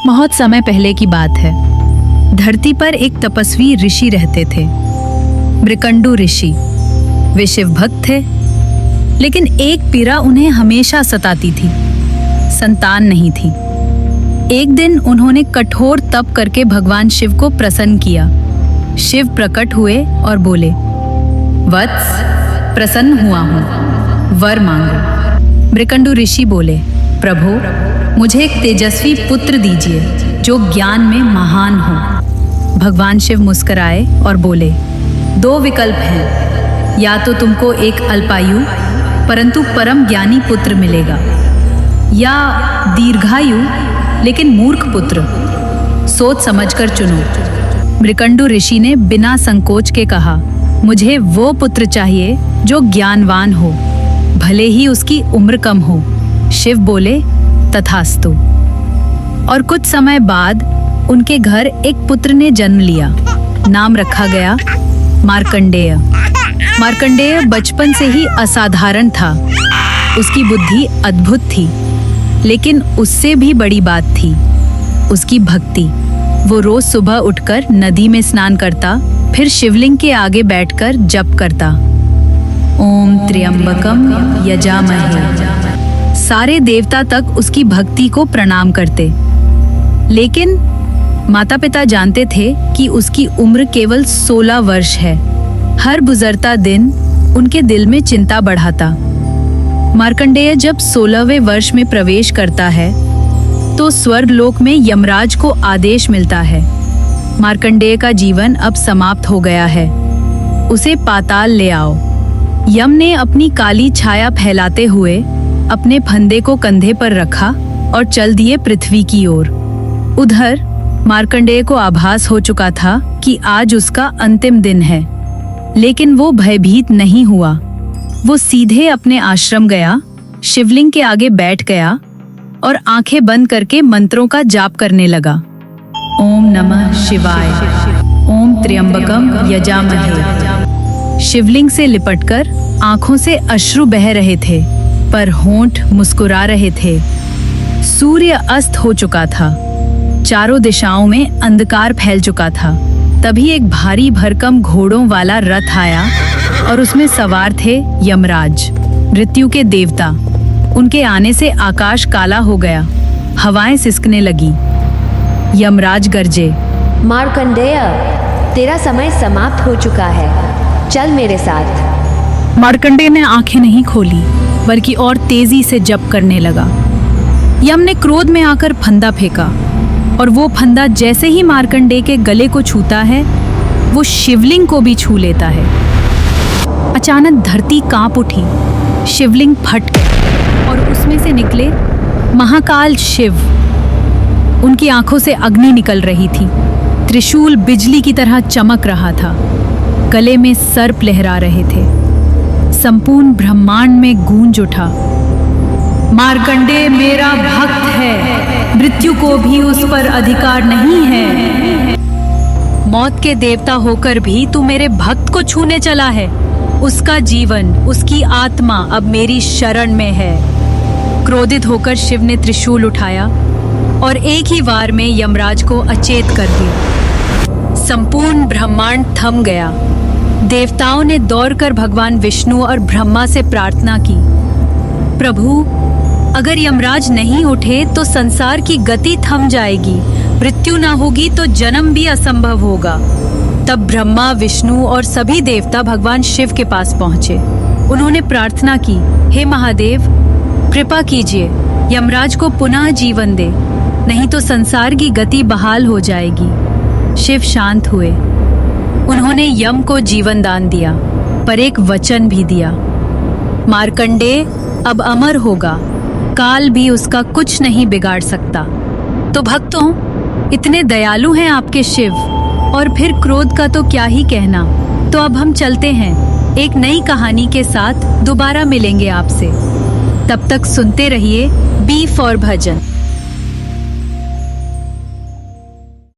बहुत समय पहले की बात है। धरती पर एक तपस्वी ऋषि रहते थे, मृकंडू ऋषि। वे शिव भक्त थे, लेकिन एक पीड़ा उन्हें हमेशा सताती थी। संतान नहीं थी। एक दिन उन्होंने कठोर तप करके भगवान शिव को प्रसन्न किया। शिव प्रकट हुए और बोले, वत्स, प्रसन्न हुआ हूँ, वर मांगो। मृकंडू ऋषि बोले, प्रभु, मुझे एक तेजस्वी पुत्र दीजिए जो ज्ञान में महान हो। भगवान शिव मुस्कुराए और बोले, दो विकल्प हैं, या तो तुमको एक अल्पायु परंतु परम ज्ञानी पुत्र मिलेगा, या दीर्घायु लेकिन मूर्ख पुत्र। सोच समझकर चुनो। मृकंडू ऋषि ने बिना संकोच के कहा, मुझे वो पुत्र चाहिए जो ज्ञानवान हो, भले ही उसकी उम्र कम हो। शिव बोले, तथास्तु। और कुछ समय बाद उनके घर एक पुत्र ने जन्म लिया। नाम रखा गया मार्कंडेय। मार्कंडेय बचपन से ही असाधारण था। उसकी बुद्धि अद्भुत थी, लेकिन उससे भी बड़ी बात थी उसकी भक्ति। वो रोज सुबह उठकर नदी में स्नान करता, फिर शिवलिंग के आगे बैठकर जप करता, ओम त्र्यंबकम यजामहे। सारे देवता तक उसकी भक्ति को प्रणाम करते। लेकिन माता पिता जानते थे कि उसकी उम्र केवल 16 वर्ष है। हर गुजरता दिन उनके दिल में चिंता बढ़ाता। मार्कंडेय जब 16वें वर्ष में प्रवेश करता है तो स्वर्ग लोक में यमराज को आदेश मिलता है, मार्कंडेय का जीवन अब समाप्त हो गया है, उसे पाताल ले आओ। यम ने अपनी काली छाया फैलाते हुए अपने फंदे को कंधे पर रखा और चल दिए पृथ्वी की ओर। उधर मार्कंडेय को आभास हो चुका था कि आज उसका अंतिम दिन है, लेकिन वो भयभीत नहीं हुआ। वो सीधे अपने आश्रम गया, शिवलिंग के आगे बैठ गया और आंखें बंद करके मंत्रों का जाप करने लगा। ओम नमः शिवाय, ओम त्र्यंबकम यजामहे। शिवलिंग से लिपटकर आंखों से अश्रु बह रहे थे, पर होंठ मुस्कुरा रहे थे। सूर्य अस्त हो चुका था। चारों दिशाओं में अंधकार फैल चुका था। तभी एक भारी भरकम घोड़ों वाला रथ आया और उसमें सवार थे यमराज, मृत्यु के देवता। उनके आने से आकाश काला हो गया, हवाएं सिसकने लगी। यमराज गरजे, मार्कंडेय, तेरा समय समाप्त हो चुका है, चल मेरे साथ। मार्कंडेय ने आंखें नहीं खोली, बल्कि और तेजी से जप करने लगा। यम ने क्रोध में आकर फंदा फेंका, और वो फंदा जैसे ही मार्कंडेय के गले को छूता है, वो शिवलिंग को भी छू लेता है। अचानक धरती कांप उठी, शिवलिंग फट गया और उसमें से निकले महाकाल शिव। उनकी आंखों से अग्नि निकल रही थी, त्रिशूल बिजली की तरह चमक रहा था, गले में सर्प लहरा रहे थे। संपूर्ण ब्रह्मांड में गूंज उठा, मार्कंडेय मेरा भक्त है, मृत्यु को भी उस पर अधिकार नहीं है। मौत के देवता होकर भी तू मेरे भक्त को छूने चला है। उसका जीवन, उसकी आत्मा अब मेरी शरण में है। क्रोधित होकर शिव ने त्रिशूल उठाया और एक ही वार में यमराज को अचेत कर दिया। संपूर्ण ब्रह्मांड थम गया। देवताओं ने दौड़कर भगवान विष्णु और ब्रह्मा से प्रार्थना की, प्रभु, अगर यमराज नहीं उठे तो संसार की गति थम जाएगी, मृत्यु ना होगी तो जन्म भी असंभव होगा। तब ब्रह्मा, विष्णु और सभी देवता भगवान शिव के पास पहुंचे। उन्होंने प्रार्थना की, हे महादेव, कृपा कीजिए, यमराज को पुनः जीवन दे, नहीं तो संसार की गति बहाल हो जाएगी। शिव शांत हुए। उन्होंने यम को जीवन दान दिया, पर एक वचन भी दिया, मार्कंडेय अब अमर होगा, काल भी उसका कुछ नहीं बिगाड़ सकता। तो भक्तों, इतने दयालु हैं आपके शिव, और फिर क्रोध का तो क्या ही कहना। तो अब हम चलते हैं, एक नई कहानी के साथ दोबारा मिलेंगे आपसे। तब तक सुनते रहिए बी फॉर भजन।